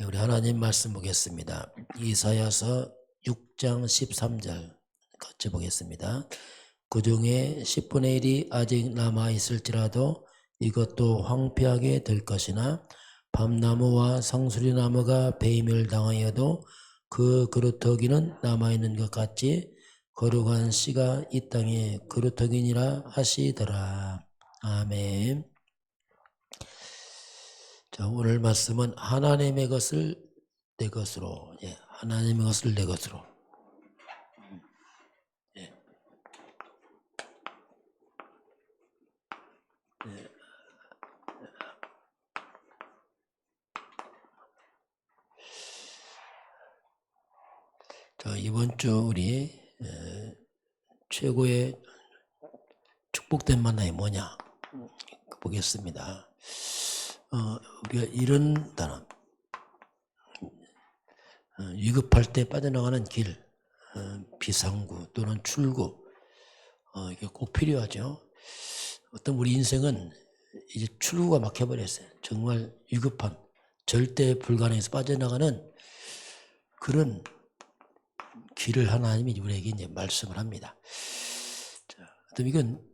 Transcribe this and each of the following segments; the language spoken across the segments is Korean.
우리 하나님 말씀 보겠습니다. 이사야서 6장 13절 같이 보겠습니다. 그 중에 10분의 1이 아직 남아있을지라도 이것도 황폐하게 될 것이나 밤나무와 상수리나무가 배임을 당하여도 그 그루터기는 남아있는 것 같이 거룩한 씨가 이 땅에 그루터기니라 하시더라. 아멘. 자, 오늘 말씀은 하나님의 것을 내 것으로, 하나님의 것을 내 것으로. 자, 이번 주 우리 최고의 축복된 만남이 뭐냐 보겠습니다. 우리가 이런 단어, 위급할 때 빠져나가는 길, 비상구 또는 출구, 이게 꼭 필요하죠. 어떤 우리 인생은 이제 출구가 막혀버렸어요. 정말 위급한, 절대 불가능해서 빠져나가는 그런 길을 하나님이 우리에게 이제 말씀을 합니다. 자, 그럼 이건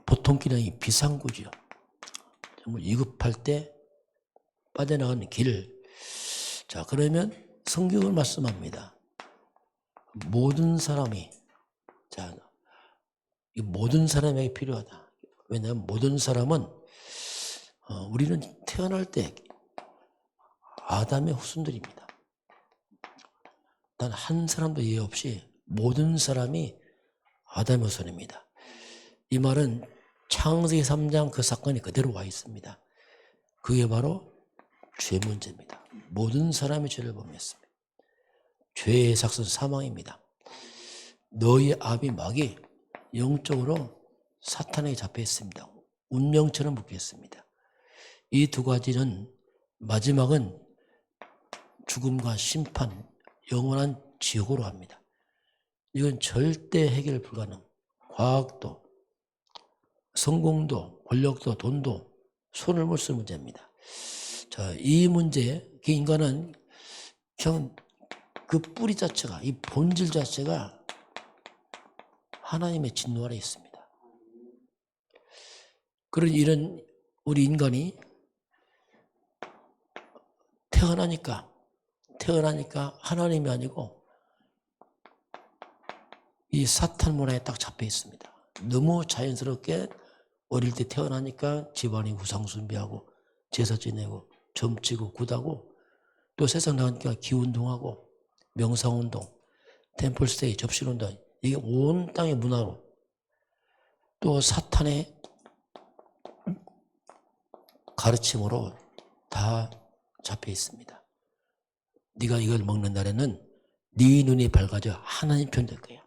보통 길이 아니고 비상구죠. 정말 위급할 때 빠져나가는 길. 자, 그러면 성경을 말씀합니다. 모든 사람이, 자, 이 모든 사람에게 필요하다. 왜냐하면 모든 사람은 우리는 태어날 때 아담의 후손들입니다. 단 한 사람도 예외 없이 모든 사람이 아담의 후손입니다. 이 말은 창세기 3장 그 사건이 그대로 와 있습니다. 그게 바로 죄 문제입니다. 모든 사람이 죄를 범했습니다. 죄의 삭선 사망입니다. 너희 아비 마귀 영적으로 사탄에게 잡혀 있습니다. 운명처럼 묶여 있습니다. 이 두 가지는 마지막은 죽음과 심판, 영원한 지옥으로 합니다. 이건 절대 해결 불가능. 과학도, 성공도, 권력도, 돈도 손을 못 쓸 문제입니다. 자, 이 문제, 인간은 그냥 그 뿌리 자체가, 이 본질 자체가 하나님의 진노 아래 있습니다. 그런 이런 우리 인간이 태어나니까 하나님이 아니고 이 사탄 문화에 딱 잡혀 있습니다. 너무 자연스럽게 어릴 때 태어나니까 집안이 우상숭배하고 제사 지내고 점치고 굿하고 또 세상 나가니까 기운동하고 명상운동, 템플스테이, 접신운동, 이게 온 땅의 문화로 또 사탄의 가르침으로 다 잡혀 있습니다. 네가 이걸 먹는 날에는 네 눈이 밝아져 하나님 편 될 거야.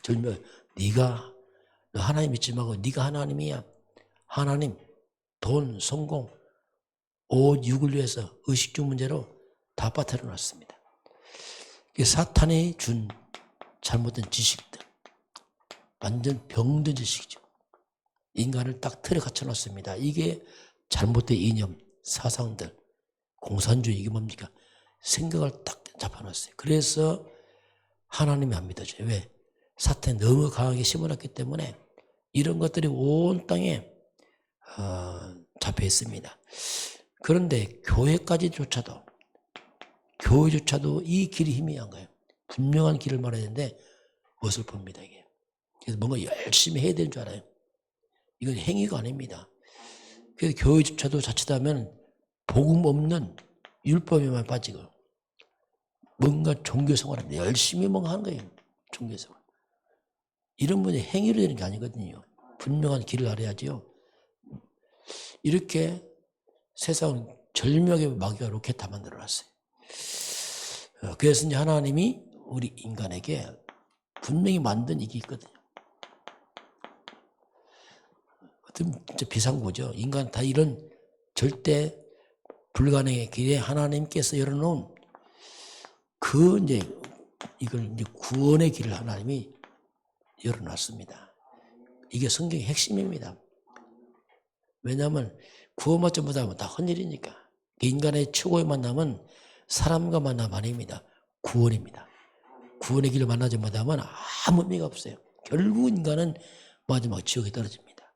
절묘. 네가 너 하나님 믿지 말고 네가 하나님이야. 하나님, 돈, 성공, 옷, 육을 위해서 의식주 문제로 다 빠뜨려 놨습니다. 사탄이 준 잘못된 지식들, 완전 병든 지식이죠. 인간을 딱 틀에 갇혀 놨습니다. 이게 잘못된 이념, 사상들, 공산주의, 이게 뭡니까? 생각을 딱 잡아놨어요. 그래서 하나님이 안 믿어져요. 왜? 사탄이 너무 강하게 심어놨기 때문에 이런 것들이 온 땅에 잡혀 있습니다. 그런데 교회조차도 이 길이 희미한 거예요. 분명한 길을 말해야 되는데 무엇을 봅니다, 이게. 그래서 뭔가 열심히 해야 되는 줄 알아요. 이건 행위가 아닙니다. 그래서 교회조차도 자칫하면 복음 없는 율법에만 빠지고 뭔가 종교생활을 열심히 뭔가 하는 거예요. 종교생활. 이런 분이 행위로 되는 게 아니거든요. 분명한 길을 알아야지요. 이렇게 세상은 절묘하게 마귀가 로켓 다 만들어놨어요. 그래서 이제 하나님이 우리 인간에게 분명히 만든 이게 있거든요. 어떤 진짜 비상구죠. 인간 다 이런 절대 불가능의 길에 하나님께서 열어놓은 이걸 이제 구원의 길을 하나님이 열어놨습니다. 이게 성경의 핵심입니다. 왜냐하면 구원받지 못하면 다 헛일이니까. 인간의 최고의 만남은 사람과 만남 아닙니다. 구원입니다. 구원의 길을 만나지 못하면 아무 의미가 없어요. 결국 인간은 마지막 지옥에 떨어집니다.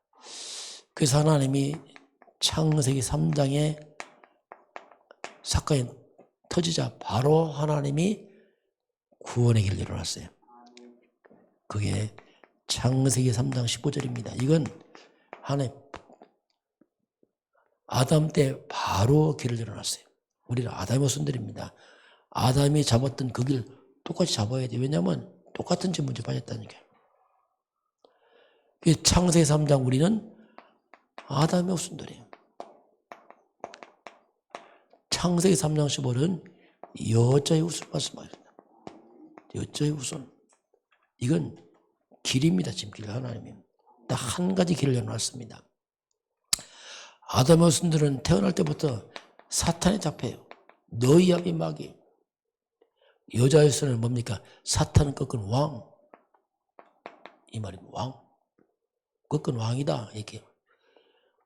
그래서 하나님이 창세기 3장에 사건이 터지자 바로 하나님이 구원의 길을 열어놨어요. 그게 창세기 3장 15절입니다. 이건 하나님 아담 때 바로 길을 열어놨어요. 우리는 아담의 후손들입니다. 아담이 잡았던 그 길 똑같이 잡아야 돼요. 왜냐하면 똑같은 죄 문제 빠졌다니까요. 창세기 3장 우리는 아담의 후손들이에요. 창세기 3장 15절은 여자의 후손 말씀하십니다. 여자의 후손. 이건 길입니다. 지금 길 하나님이. 딱 한 가지 길을 열어놨습니다. 아담의 후손들은 태어날 때부터 사탄에 잡혀요. 너희 아비 마귀. 여자의 후손은 뭡니까? 사탄을 꺾은 왕. 이 말입니다. 왕. 꺾은 왕이다. 이렇게.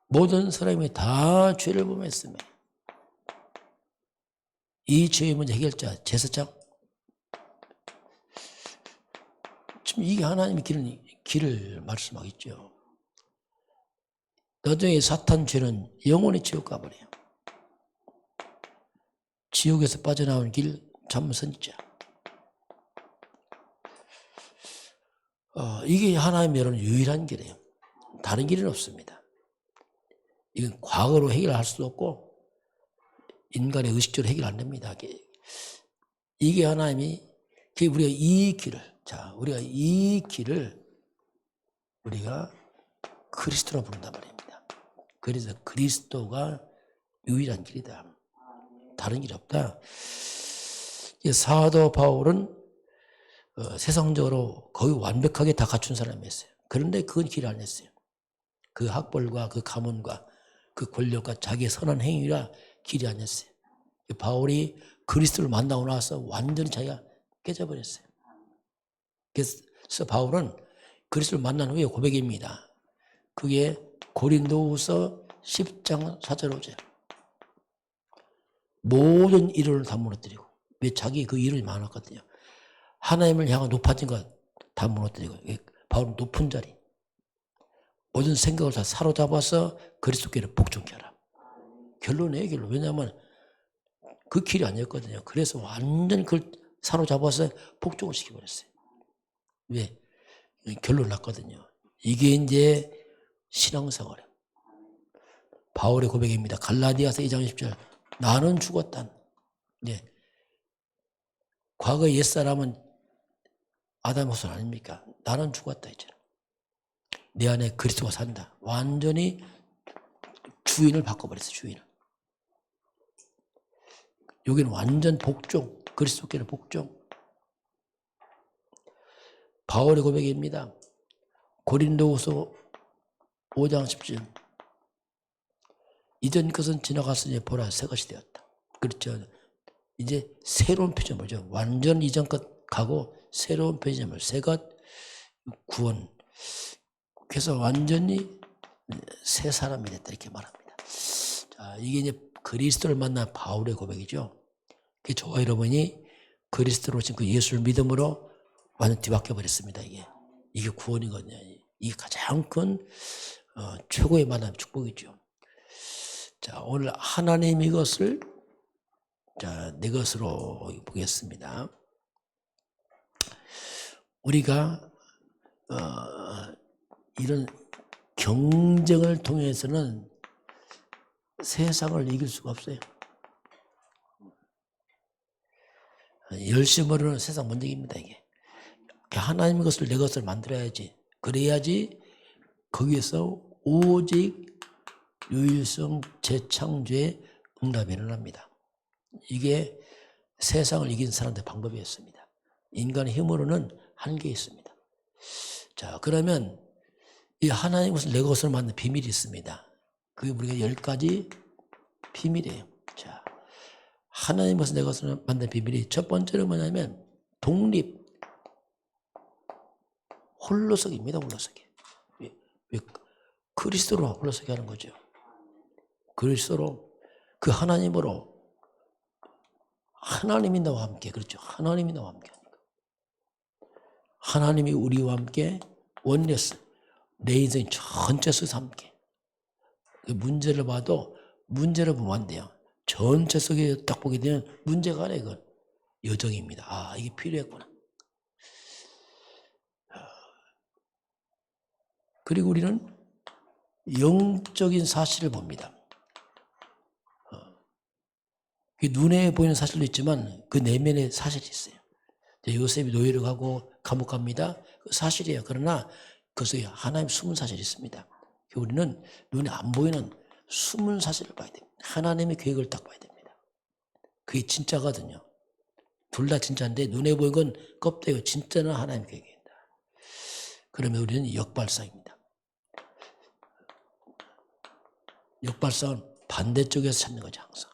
모든 사람이 다 죄를 범했습니다. 이 죄의 문제 해결자 제사장. 지금 이게 하나님의 길을 말씀하겠죠. 나중에 사탄 죄는 영원히 지옥 가버려요. 지옥에서 빠져나오는 길 참선자. 이게 하나님의 여러분 유일한 길이에요. 다른 길은 없습니다. 이건 과거로 해결할 수도 없고 인간의 의식적으로 해결 안 됩니다. 이게 하나님이 우리가 이 길을 우리가 이 길을 우리가 그리스도로 부른단 말입니다. 그래서 그리스도가 유일한 길이다. 다른 길이 없다. 사도 바울은 세상적으로 거의 완벽하게 다 갖춘 사람이었어요. 그런데 그건 길을 안 했어요. 그 학벌과 그 가문과 그 권력과 자기의 선한 행위라 길이 아니었어요. 바울이 그리스도를 만나고 나서 완전히 자기가 깨져버렸어요. 그래서 바울은 그리스도를 만난 후에 고백입니다. 그게 고린도후서 10장 4절 5절. 모든 이론을 다 무너뜨리고. 왜 자기 그 이론이 많았거든요. 하나님을 향한 높아진 것 다 무너뜨리고. 바울은 높은 자리. 모든 생각을 다 사로잡아서 그리스도께를 복종케 하라. 결론이에요, 결론. 왜냐하면 그 길이 아니었거든요. 그래서 완전히 그걸 사로잡아서 복종을 시켜버렸어요. 왜? 결론 났거든요. 이게 이제 신앙생활이에요. 바울의 고백입니다. 갈라디아서 2장 10절. 나는 죽었다. 네. 과거 옛사람은 아담의 후손 아닙니까? 나는 죽었다 했잖아. 내 안에 그리스도가 산다. 완전히 주인을 바꿔버렸어요. 주인을. 여기는 완전 복종. 그리스도께는 복종. 바울의 고백입니다. 고린도후서 5장 10절. 이전 것은 지나갔으니 보라 새 것이 되었다. 그렇죠. 이제 새로운 표준어죠. 완전 이전 것 가고 새로운 표준어물. 새 것, 구원. 그래서 완전히 새 사람이 됐다 이렇게 말합니다. 자, 이게 이제 그리스도를 만난 바울의 고백이죠. 그 저와 여러분이 그리스도로 지금 그 예수를 믿음으로 완전 뒤바뀌어 버렸습니다. 이게 구원이거든요. 이게 가장 큰 최고의 만남 축복이죠. 자, 오늘 하나님 이것을 내 것으로 보겠습니다. 우리가 이런 경쟁을 통해서는 세상을 이길 수가 없어요. 열심으로는 세상 못 이깁니다. 이게 하나님 것을 내 것을 만들어야지. 그래야지 거기에서 오직 유일성 재창조의 응답이 일어납니다. 이게 세상을 이긴 사람들의 방법이었습니다. 인간의 힘으로는 한계 있습니다. 자, 그러면 이 하나님 것을 내 것을 만드는 비밀이 있습니다. 그게 우리가 10가지 비밀이에요. 자, 하나님 것을 내 것을 만드는 비밀이 첫 번째는 뭐냐면 독립, 홀로서기입니다. 홀로서기. 왜 그리스도로 홀로서기 하는 거죠. 그리스도로 그 하나님으로 하나님이 나와 함께, 그렇죠. 하나님이 나와 함께 하니까. 하나님이 우리와 함께 원리스 내 인생 전체 속에서 함께. 그 문제를 봐도 문제를 보면 안 돼요. 전체 속에 딱 보게 되면 문제가 아니라 이건 여정입니다. 아, 이게 필요했구나. 그리고 우리는 영적인 사실을 봅니다. 눈에 보이는 사실도 있지만 그 내면에 사실이 있어요. 요셉이 노예를 가고 감옥 갑니다. 그 사실이에요. 그러나 그 속에 하나님 숨은 사실이 있습니다. 우리는 눈에 안 보이는 숨은 사실을 봐야 돼요. 하나님의 계획을 딱 봐야 됩니다. 그게 진짜거든요. 둘 다 진짜인데 눈에 보이는 건 껍데기고 진짜는 하나님의 계획입니다. 그러면 우리는 역발상입니다. 역발상은 반대쪽에서 찾는 거죠. 항상.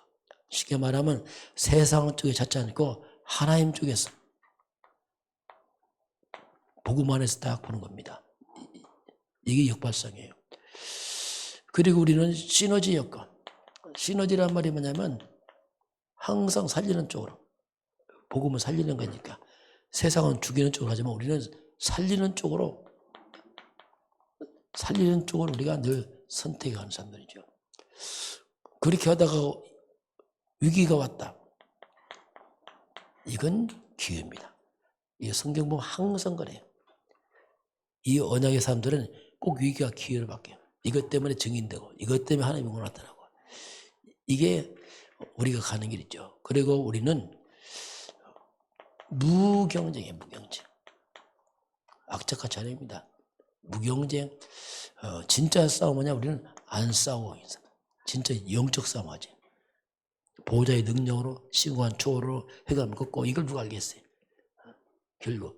쉽게 말하면 세상 쪽에 찾지 않고 하나님 쪽에서 복음 안에서 딱 보는 겁니다. 이게 역발상이에요. 그리고 우리는 시너지 효과. 시너지란 말이 뭐냐면 항상 살리는 쪽으로. 복음은 살리는 거니까. 세상은 죽이는 쪽으로 하지만 우리는 살리는 쪽으로 우리가 늘 선택하는 사람들이죠. 그렇게 하다가 위기가 왔다. 이건 기회입니다. 이 성경 보면 항상 그래요. 이 언약의 사람들은 꼭 위기가 기회를 받게요. 이것 때문에 증인되고 이것 때문에 하나님이 나타나고 이게 우리가 가는 길이죠. 그리고 우리는 무경쟁이에요. 무경쟁. 악착같이 아닙니다. 무경쟁. 진짜 싸움이냐 우리는 안 싸우고 진짜 영적 싸움하지. 보호자의 능력으로 시공한 초월로 해감을 걷고 이걸 누가 알겠어요. 결국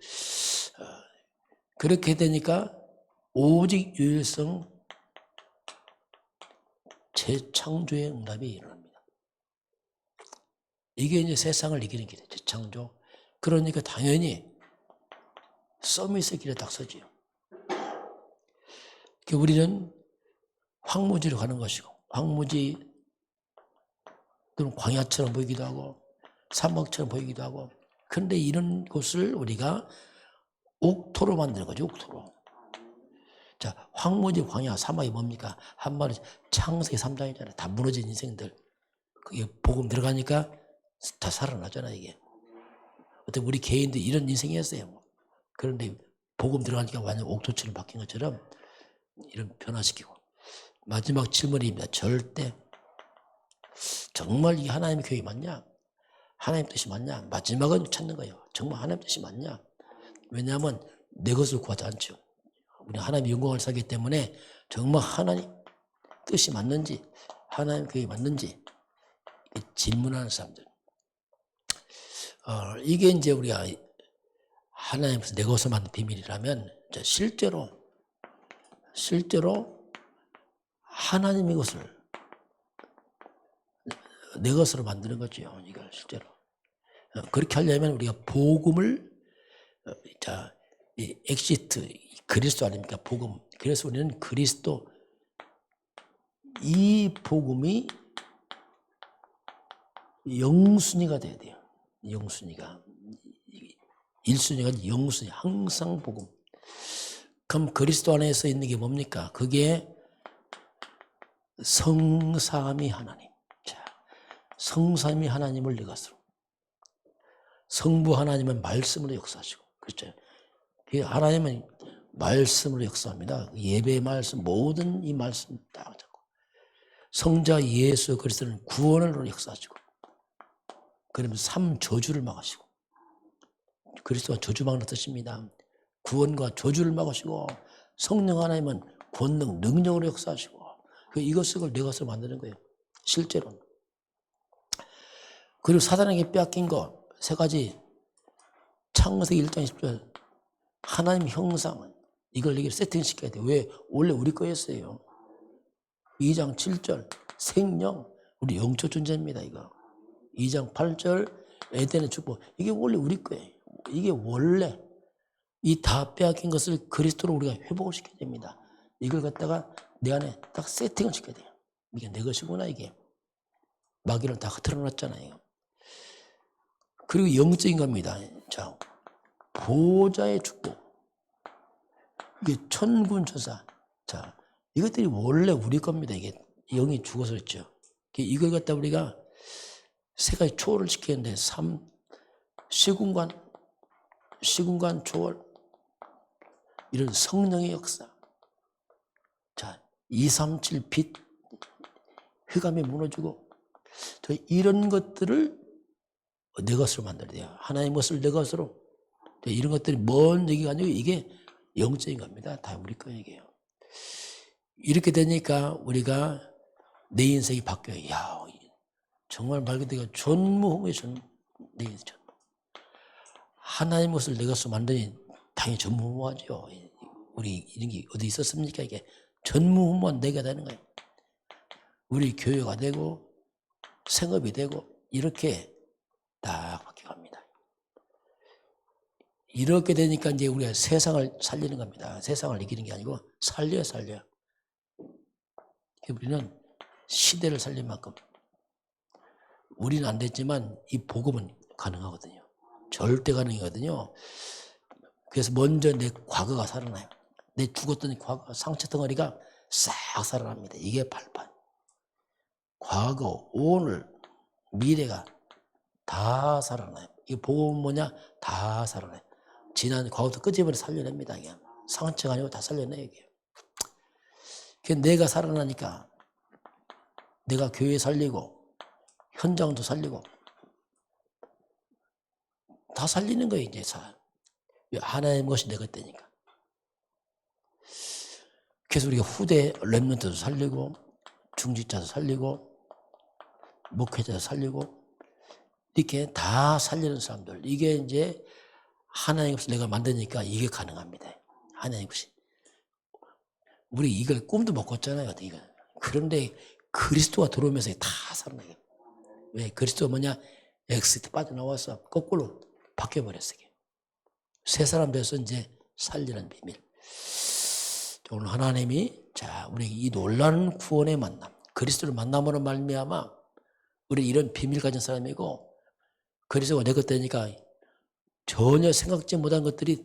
그렇게 되니까 오직 유일성 재창조의 응답이 일어납니다. 이게 이제 세상을 이기는 길이에요. 재창조. 그러니까 당연히 서밋의 길에 딱 서지요. 우리는 황무지로 가는 것이고 황무지 또는 광야처럼 보이기도 하고 사막처럼 보이기도 하고 그런데 이런 곳을 우리가 옥토로 만드는 거죠. 옥토로. 자, 황무지, 광야, 사막이 뭡니까? 한마디 창세기 3장이잖아요. 다 무너진 인생들. 그게 복음 들어가니까 다 살아나잖아 이게. 어때 우리 개인도 이런 인생이었어요. 그런데 복음 들어가니까 완전 옥토처럼 바뀐 것처럼 이런 변화시키고. 마지막 질문입니다. 절대 정말 이 하나님의 계획이 맞냐? 하나님 뜻이 맞냐? 마지막은 찾는 거예요. 정말 하나님 뜻이 맞냐? 왜냐하면 내 것을 구하지 않죠. 우리 하나님의 영광을 살기 때문에 정말 하나님 뜻이 맞는지 하나님 계획이 맞는지 질문하는 사람들. 이게 이제 우리가 하나님께서 내 것을 만든 비밀이라면 실제로 하나님의 것을 내 것으로 만드는 거죠. 이걸 실제로. 그렇게 하려면 우리가 복음을 이 엑시트 그리스도 아닙니까? 복음. 그래서 우리는 그리스도 이 복음이 영순위가 돼야 돼요. 영순위가. 1순위가 영순위. 항상 복음. 그럼 그리스도 안에서 있는 게 뭡니까? 그게 성삼위 하나님. 자, 성삼위 하나님을 내 것으로. 성부 하나님은 말씀으로 역사하시고. 그렇죠. 하나님은 말씀으로 역사합니다. 예배의 말씀, 모든 이 말씀 다 잡고. 성자 예수 그리스도는 구원으로 역사하시고. 그러면서 3저주를 막으시고. 그리스도가 저주 막는 뜻입니다. 구원과 저주를 막으시고 성령 하나님은 권능, 능력으로 역사하시고 이것을 내 것으로 만드는 거예요. 실제로. 그리고 사단에게 빼앗긴 거 세 가지. 창세기 1장 10절 하나님 형상은 이걸 이게 세팅시켜야 돼요. 왜? 원래 우리 거였어요. 2장 7절 생명 우리 영적 존재입니다. 이거 2장 8절 에덴의 축복 이게 원래 우리 거예요. 이게 원래 이 다 빼앗긴 것을 그리스도로 우리가 회복을 시켜야 됩니다. 이걸 갖다가 내 안에 딱 세팅을 시켜야 돼요. 이게 내 것이구나 이게. 마귀를 다 흐트러놨잖아요. 그리고 영적인 겁니다. 자, 보좌의 축복. 이게 천군천사. 자, 이것들이 원래 우리 겁니다. 이게 영이 죽어서 그렇죠. 이걸 갖다 우리가 세 가지 초월을 시키는데 시군관 초월, 이런 성령의 역사. 자, 237 빛, 흑암이 무너지고, 이런 것들을 내 것으로 만들어야 돼요. 하나님의 것을 내 것으로. 이런 것들이 먼 얘기가 아니고 이게 영적인 겁니다. 다 우리 거예요. 이렇게 되니까 우리가 내 인생이 바뀌어요. 야, 정말 말 그대로 전무후무의 내 인생 전무. 하나님의 것을 내 것으로 만드니 당연히 전무후무하죠. 우리 이런 게 어디 있었습니까? 이게 전무후무한 내가 되는 거예요. 우리 교회가 되고 생업이 되고 이렇게 딱 바뀌어갑니다. 이렇게 되니까 이제 우리가 세상을 살리는 겁니다. 세상을 이기는 게 아니고 살려. 우리는 시대를 살린 만큼 우리는 안 됐지만 이 복음은 가능하거든요. 절대 가능이거든요. 그래서 먼저 내 과거가 살아나요. 내 죽었던 과거 상처 덩어리가 싹 살아납니다. 이게 발판. 과거, 오늘, 미래가 다 살아나요. 이 복음은 뭐냐? 다 살아나요. 지난 과거도 끄집어내 살려냅니다. 그냥. 상처가 아니고 다 살려내요. 이게. 내가 살아나니까 내가 교회 살리고 현장도 살리고 다 살리는 거예요. 이제 하나님의 것이 내 것되니까. 그래서 우리가 후대 렘넌트도 살리고 중직자도 살리고 목회자도 살리고 이렇게 다 살리는 사람들. 이게 이제 하나님의 것을 내가 만드니까 이게 가능합니다. 하나님의 것이. 우리 이걸 꿈도 못 꿨잖아요. 이거. 그런데 그리스도가 들어오면서 다 살아나요. 왜? 그리스도가 뭐냐? 엑시트 빠져나와서 거꾸로 바뀌어버렸어요. 새 사람 돼서 이제 살리는 비밀. 오늘 하나님이 우리 이 놀라운 구원의 만남, 그리스도를 만남으로 말미암아 우리 이런 비밀 가진 사람이고 그리스도가 내 것 되니까 전혀 생각지 못한 것들이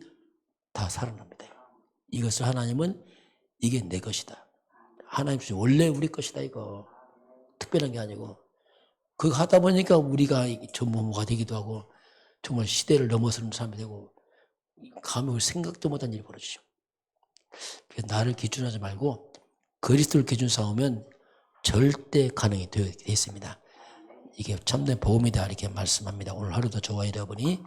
다 살아납니다. 이것을 하나님은 이게 내 것이다. 하나님 원래 우리 것이다. 이거 특별한 게 아니고 그거 하다 보니까 우리가 전무후무가 되기도 하고 정말 시대를 넘어서는 사람이 되고 감히 생각도 못한 일이 벌어지죠. 나를 기준하지 말고 그리스도를 기준 삼으면 절대 가능이 되어 있습니다. 이게 참된 복음이다 이렇게 말씀합니다. 오늘 하루도 저와 여러분이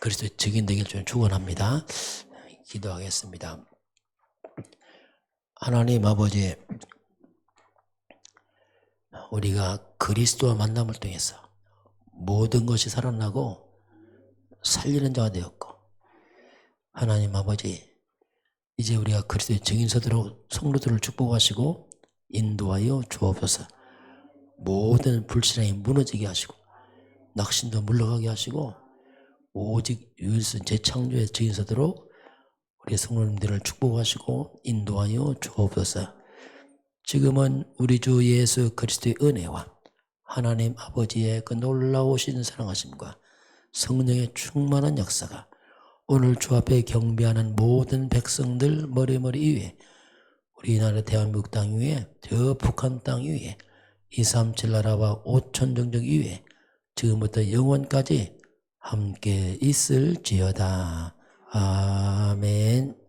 그리스도의 증인 되길 좀 축원합니다. 기도하겠습니다. 하나님 아버지, 우리가 그리스도와 만남을 통해서 모든 것이 살아나고 살리는 자가 되었고, 하나님 아버지, 이제 우리가 그리스도의 증인서대로 성도들을 축복하시고 인도하여 주옵소서. 모든 불신앙이 무너지게 하시고 낙심도 물러가게 하시고 오직 유일신 재창조의 증인서대로 우리 성도님들을 축복하시고 인도하여 주옵소서. 지금은 우리 주 예수 그리스도의 은혜와 하나님 아버지의 그 놀라우신 사랑하심과 성령의 충만한 역사가 오늘 주 앞에 경배하는 모든 백성들 머리머리 위에, 우리나라 대한민국 땅 위에, 저 북한 땅 위에, 237 나라와 5천 종족 위에 지금부터 영원까지 함께 있을지어다. 아멘.